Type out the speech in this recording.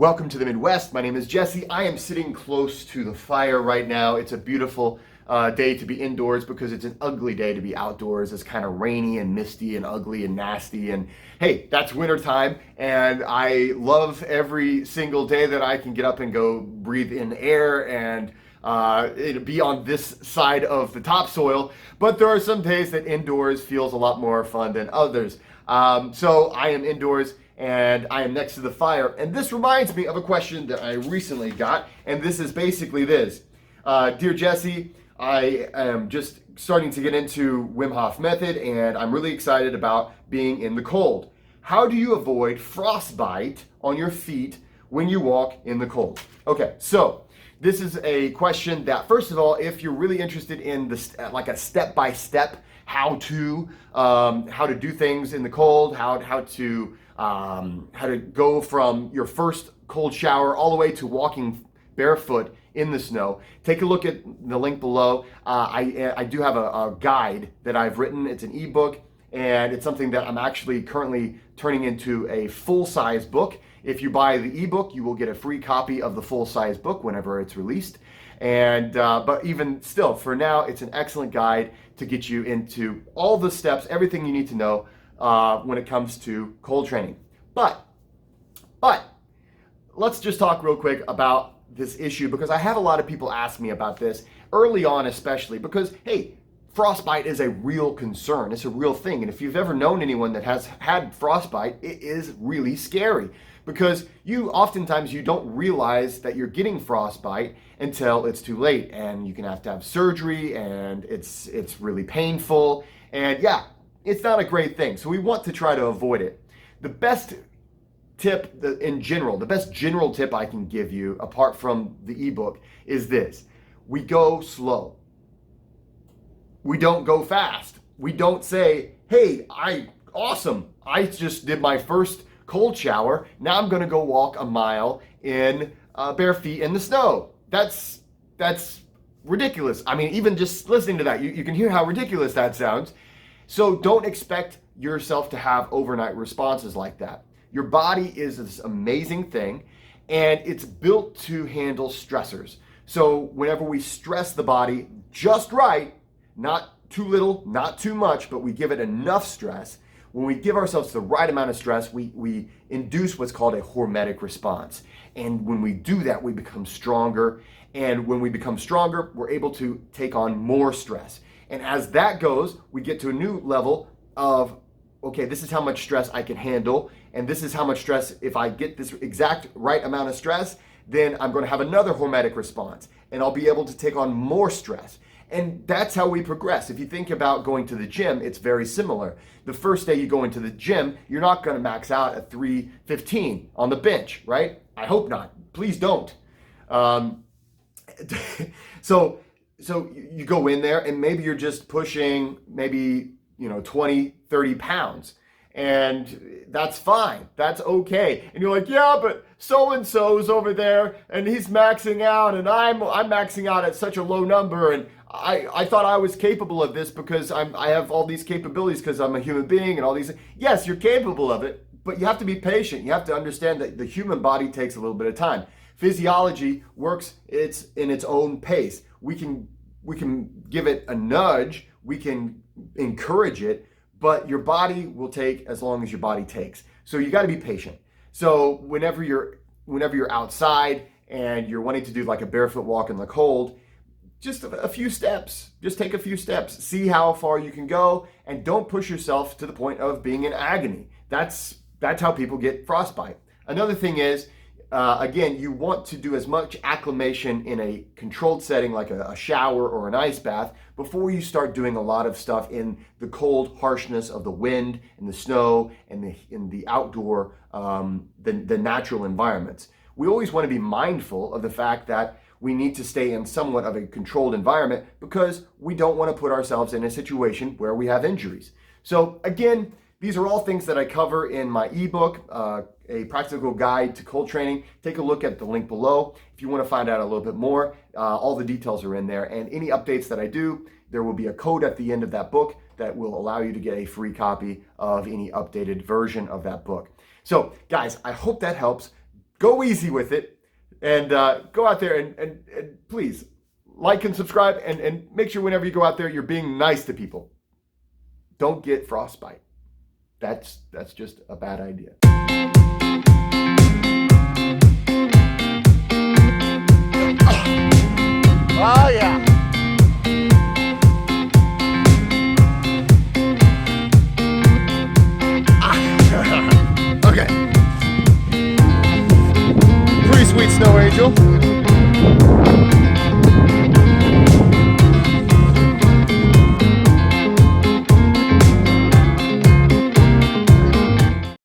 Welcome to the Midwest. My name is Jesse. I am sitting close to the fire right now. It's a beautiful day to be indoors because it's an ugly day to be outdoors. It's kind of rainy and misty and ugly and nasty. And hey, that's winter time. And I love every single day that I can get up and go breathe in air and be on this side of the topsoil. But there are some days that indoors feels a lot more fun than others. So I am indoors and I am next to the fire. And this reminds me of a question that I recently got. And this is basically this. Dear Jesse, I am just starting to get into Wim Hof method and I'm really excited about being in the cold. How do you avoid frostbite on your feet when you walk in the cold? Okay, so this is a question that, first of all, if you're really interested in this, like a step-by-step how to do things in the cold, how to go from your first cold shower all the way to walking barefoot in the snow, take a look at the link below. I do have a guide that I've written. It's an ebook, and it's something that I'm actually currently turning into a full-size book. If you buy the ebook, you will get a free copy of the full-size book whenever it's released. And but even still, for now, it's an excellent guide to get you into all the steps, everything you need to know when it comes to cold training. But let's just talk real quick about this issue, because I have a lot of people ask me about this early on, especially because, hey, frostbite is a real concern. It's a real thing. And if you've ever known anyone that has had frostbite, it is really scary because oftentimes you don't realize that you're getting frostbite until it's too late, and you can have to have surgery, and it's really painful. And yeah, it's not a great thing. So we want to try to avoid it. The best tip the best general tip I can give you, apart from the ebook, is this. We go slow. We don't go fast. We don't say, hey, awesome. I just did my first cold shower. Now I'm going to go walk a mile in bare feet in the snow. That's ridiculous. I mean, even just listening to that, you can hear how ridiculous that sounds. So don't expect yourself to have overnight responses like that. Your body is this amazing thing, and it's built to handle stressors. So whenever we stress the body just right, not too little, not too much, but we give it enough stress, when we give ourselves the right amount of stress, we induce what's called a hormetic response. And when we do that, we become stronger. And when we become stronger, we're able to take on more stress. And as that goes, we get to a new level of, okay, this is how much stress I can handle. And this is how much stress, if I get this exact right amount of stress, then I'm going to have another hormetic response. And I'll be able to take on more stress. And that's how we progress. If you think about going to the gym, it's very similar. The first day you go into the gym, you're not going to max out at 315 on the bench, right? I hope not. Please don't. So you go in there and maybe you're just pushing maybe 20, 30 pounds. And that's fine. That's okay. And you're like, yeah, but so-and-so's over there and he's maxing out and I'm maxing out at such a low number. And I thought I was capable of this because I have all these capabilities because I'm a human being and all these. Yes, you're capable of it, but you have to be patient. You have to understand that the human body takes a little bit of time. Physiology works in its own pace. We can give it a nudge. We can encourage it, but your body will take as long as your body takes. So you got to be patient. So whenever you're outside and you're wanting to do like a barefoot walk in the cold, just a few steps. Just take a few steps. See how far you can go, and don't push yourself to the point of being in agony. That's how people get frostbite. Another thing is, again, you want to do as much acclimation in a controlled setting like a shower or an ice bath before you start doing a lot of stuff in the cold harshness of the wind and the snow and in the outdoor, the natural environments. We always want to be mindful of the fact that we need to stay in somewhat of a controlled environment because we don't want to put ourselves in a situation where we have injuries. So again, these are all things that I cover in my ebook, A Practical Guide to Cold Training. Take a look at the link below. If you want to find out a little bit more, all the details are in there. And any updates that I do, there will be a code at the end of that book that will allow you to get a free copy of any updated version of that book. So guys, I hope that helps. go easy with it, and go out there and please like and subscribe, and make sure whenever you go out there, you're being nice to people. Don't get frostbite. That's just a bad idea. Oh yeah. Okay. Pretty sweet snow angel.